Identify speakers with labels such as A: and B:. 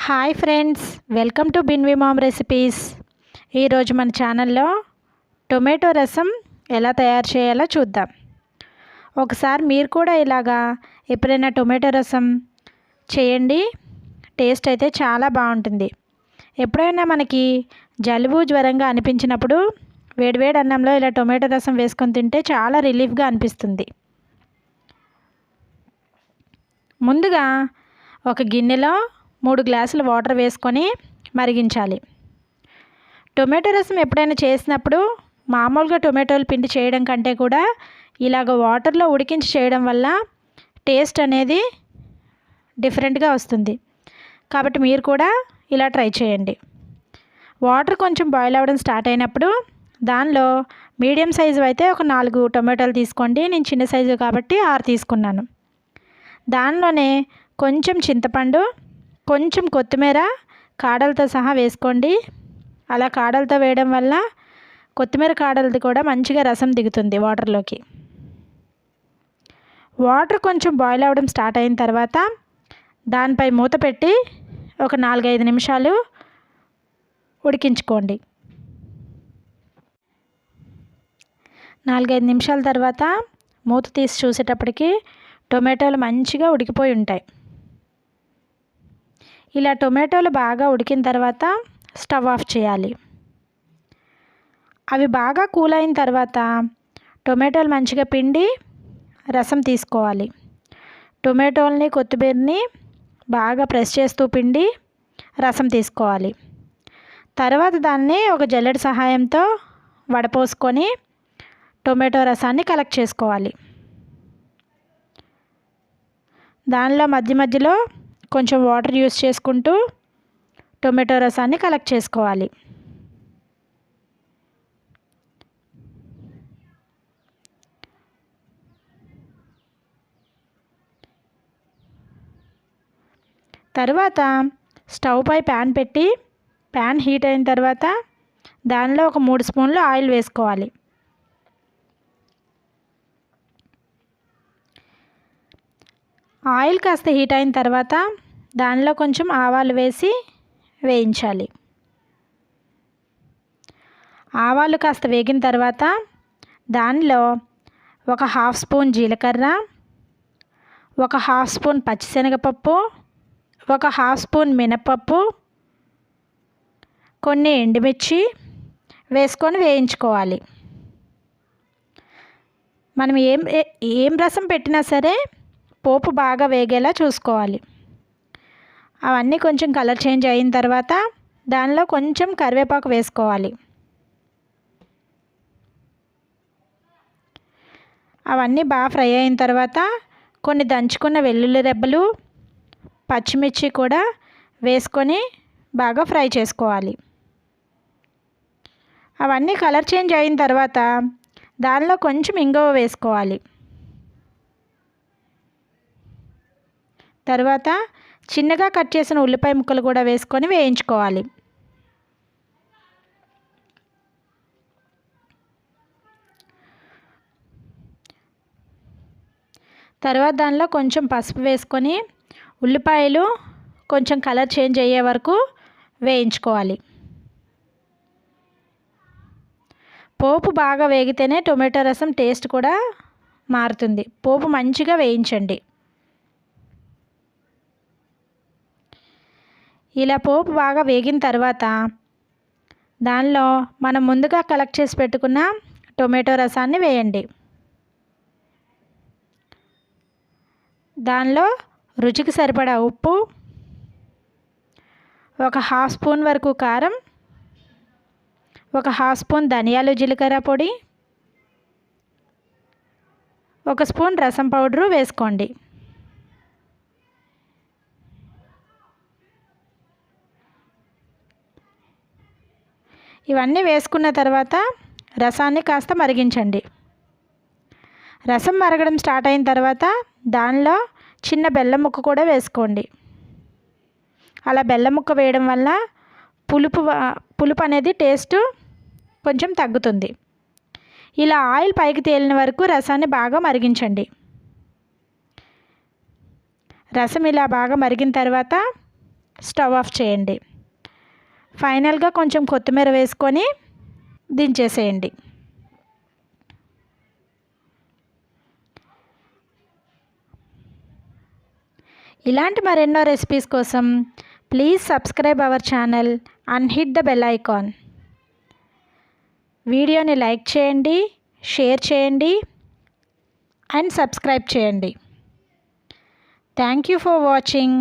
A: Hi friends, welcome to Binvi mom recipes. ఈరోజు మన ఛానల్లో టొమాటో రసం ఎలా తయారు చేయాలో చూద్దాం. ఒకసారి మీరు కూడా ఇలాగా ఎప్పుడైనా టొమాటో రసం చేయండి. టేస్ట్ అయితే చాలా బాగుంటుంది. ఎప్పుడైనా మనకి జలుబు జ్వరంగా అనిపించినప్పుడు వేడివేడి అన్నంలో ఇలా టొమాటో రసం వేసుకొని తింటే చాలా రిలీఫ్గా అనిపిస్తుంది. ముందుగా ఒక గిన్నెలో 3 గ్లాసులు వాటర్ వేసుకొని మరిగించాలి. టొమాటో రసం ఎప్పుడైనా చేసినప్పుడు మామూలుగా టొమాటోలు పిండి చేయడం కంటే కూడా ఇలాగ వాటర్లో ఉడికించి చేయడం వల్ల టేస్ట్ అనేది డిఫరెంట్గా వస్తుంది. కాబట్టి మీరు కూడా ఇలా ట్రై చేయండి. వాటర్ కొంచెం బాయిల్ అవ్వడం స్టార్ట్ అయినప్పుడు దానిలో మీడియం సైజు అయితే ఒక 4 టొమాటోలు తీసుకోండి. నేను చిన్న సైజు కాబట్టి 6 తీసుకున్నాను. దానిలోనే కొంచెం చింతపండు, కొంచెం కొత్తిమీర కాడలతో సహా వేసుకోండి. అలా కాడలతో వేయడం వల్ల కొత్తిమీర కాడలది కూడా మంచిగా రసం దిగుతుంది వాటర్లోకి. వాటర్ కొంచెం బాయిల్ అవ్వడం స్టార్ట్ అయిన తర్వాత దానిపై మూత పెట్టి ఒక 4-5 నిమిషాలు ఉడికించుకోండి. 4-5 నిమిషాల తర్వాత మూత తీసి చూసేటప్పటికి టొమాటోలు మంచిగా ఉడికిపోయి ఉంటాయి. ఇలా టొమాటోలు బాగా ఉడికిన తర్వాత స్టవ్ ఆఫ్ చేయాలి. అవి బాగా కూల్ అయిన తర్వాత టొమాటోలు మంచిగా పిండి రసం తీసుకోవాలి. టొమాటోల్ని కొత్తిమీరని బాగా ప్రెస్ చేస్తూ పిండి రసం తీసుకోవాలి. తర్వాత దాన్ని ఒక జల్లెడ సహాయంతో వడపోసుకొని టొమాటో రసాన్ని కలెక్ట్ చేసుకోవాలి. దానిలో మధ్య మధ్యలో కొంచెం వాటర్ యూస్ చేసుకుంటూ టొమాటో రసాన్ని కలెక్ట్ చేసుకోవాలి. తర్వాత స్టవ్ పై ప్యాన్ పెట్టి ప్యాన్ హీట్ అయిన తర్వాత దానిలో ఒక 3 స్పూన్లు ఆయిల్ వేసుకోవాలి. ఆయిల్ కాస్త హీట్ అయిన తర్వాత దానిలో కొంచెం ఆవాలు వేసి వేయించాలి. ఆవాలు కాస్త వేగిన తర్వాత దానిలో ఒక 1/2 స్పూన్ జీలకర్ర, ఒక 1/2 స్పూన్ పచ్చిశనగపప్పు, ఒక 1/2 స్పూన్ మినపప్పు, కొన్ని ఎండుమిర్చి వేసుకొని వేయించుకోవాలి. మనం ఏం రసం పెట్టినా సరే పోపు బాగా వేగేలా చూసుకోవాలి. అవన్నీ కొంచెం కలర్ చేంజ్ అయిన తర్వాత దానిలో కొంచెం కరివేపాకు వేసుకోవాలి. అవన్నీ బాగా ఫ్రై అయిన తర్వాత కొన్ని దంచుకున్న వెల్లుల్లి రెబ్బలు, పచ్చిమిర్చి కూడా వేసుకొని బాగా ఫ్రై చేసుకోవాలి. అవన్నీ కలర్ చేంజ్ అయిన తర్వాత దానిలో కొంచెం ఇంగువ వేసుకోవాలి. తర్వాత చిన్నగా కట్ చేసిన ఉల్లిపాయ ముక్కలు కూడా వేసుకొని వేయించుకోవాలి. తర్వాత దానిలో కొంచెం పసుపు వేసుకొని ఉల్లిపాయలు కొంచెం కలర్ చేంజ్ అయ్యే వరకు వేయించుకోవాలి. పోపు బాగా వేగితేనే టొమాటో రసం టేస్ట్ కూడా మారుతుంది. పోపు మంచిగా వేయించండి. ఇలా పోపు బాగా వేగిన తర్వాత దానిలో మనం ముందుగా కలెక్ట్ చేసి పెట్టుకున్న టొమాటో రసాన్ని వేయండి. దానిలో రుచికి సరిపడా ఉప్పు, ఒక 1/2 స్పూన్ వరకు కారం, ఒక 1/2 స్పూన్ ధనియాలు జీలకర్ర పొడి, ఒక స్పూన్ రసం పౌడరు వేసుకోండి. ఇవన్నీ వేసుకున్న తర్వాత రసాన్ని కాస్త మరిగించండి. రసం మరగడం స్టార్ట్ అయిన తర్వాత దానిలో చిన్న బెల్లం ముక్క కూడా వేసుకోండి. అలా బెల్లం ముక్క వేయడం వల్ల పులుపు అనేది టేస్ట్ కొంచెం తగ్గుతుంది. ఇలా ఆయిల్ పైకి తేలిన వరకు రసాన్ని బాగా మరిగించండి. రసం ఇలా బాగా మరిగిన తర్వాత స్టవ్ ఆఫ్ చేయండి. ఫైనల్గా కొంచెం కొత్తిమీర వేసుకొని దించేసేయండి. ఇలాంటి మరెన్నో రెసిపీస్ కోసం please subscribe our channel and hit the bell icon. వీడియోని లైక్ చేయండి, షేర్ చేయండి అండ్ సబ్స్క్రైబ్ చేయండి. Thank you for watching.